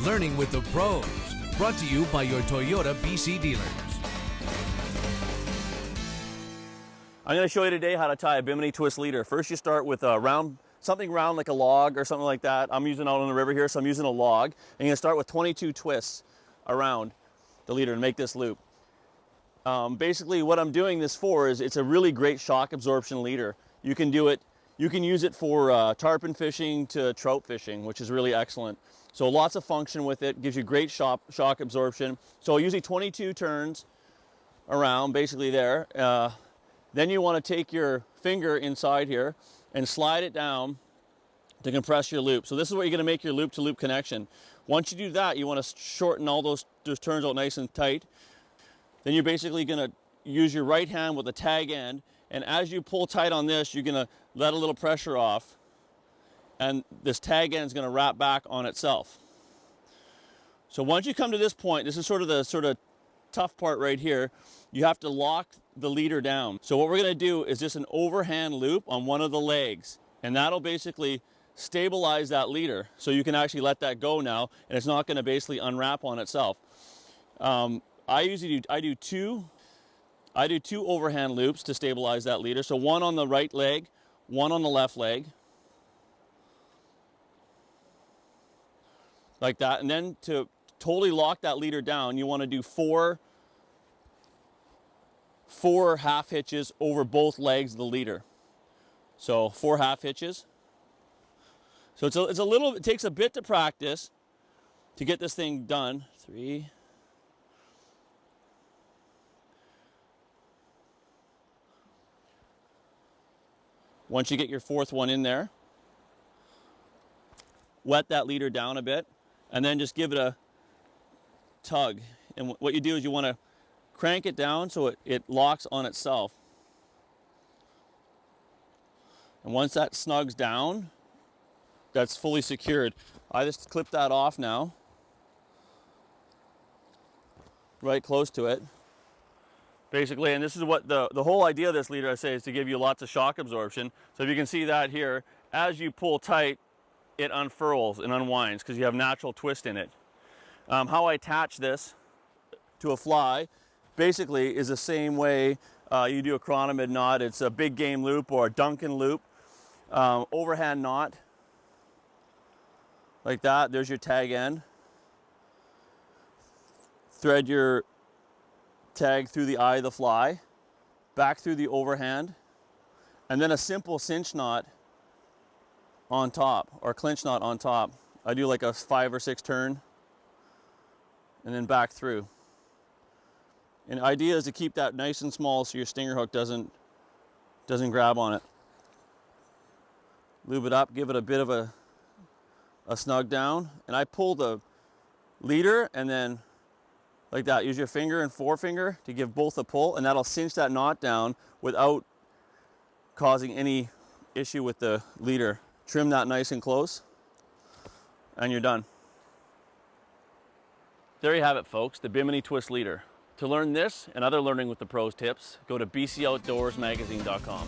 Learning with the Pros. Brought to you by your Toyota BC dealers. I'm going to show you today how to tie a Bimini twist leader. First, you start with a round, something round like a log or something like that. I'm using out on the river here, so I'm using a log. And you're going to start with 22 twists around the leader to make this loop. Basically, what I'm doing this for is it's a really great shock absorption leader. You can use it for tarpon fishing to trout fishing, which is really excellent. So lots of function with it, gives you great shock absorption. So usually 22 turns around, basically there. Then you want to take your finger inside here and slide it down to compress your loop. So this is where you're going to make your loop-to-loop connection. Once you do that, you want to shorten all those turns out nice and tight. Then you're basically going to use your right hand with the tag end, and as you pull tight on this, you're going to let a little pressure off, and this tag end is going to wrap back on itself. So once you come to this point, this is sort of the tough part right here. You have to lock the leader down. So what we're going to do is just an overhand loop on one of the legs, and that'll basically stabilize that leader. So you can actually let that go now, and it's not going to basically unwrap on itself. I do two overhand loops to stabilize that leader. So one on the right leg, one on the left leg, like that. And then to totally lock that leader down, you want to do four half hitches over both legs of the leader. So 4 half hitches. So it takes a bit to practice to get this thing done. 3. Once you get your 4th one in there, wet that leader down a bit, and then just give it a tug. And what you do is you want to crank it down so it locks on itself. And once that snugs down, that's fully secured. I just clip that off now, right close to it. Basically, and this is what the whole idea of this leader, I say, is to give you lots of shock absorption. So if you can see that here, as you pull tight, it unfurls and unwinds because you have natural twist in it. How I attach this to a fly, basically, is the same way you do a chronomid knot. It's a big game loop or a Duncan loop. Overhand knot, like that. There's your tag end. Thread your tag through the eye of the fly, back through the overhand, and then a simple cinch knot on top, or clinch knot on top. I do like a 5 or 6 turn, and then back through. And the idea is to keep that nice and small so your stinger hook doesn't grab on it. Lube it up, give it a bit of a snug down, and I pull the leader and then like that. Use your finger and forefinger to give both a pull, and that'll cinch that knot down without causing any issue with the leader. Trim that nice and close, and you're done. There you have it, folks, the Bimini twist leader. To learn this and other Learning with the Pros tips, go to bcoutdoorsmagazine.com.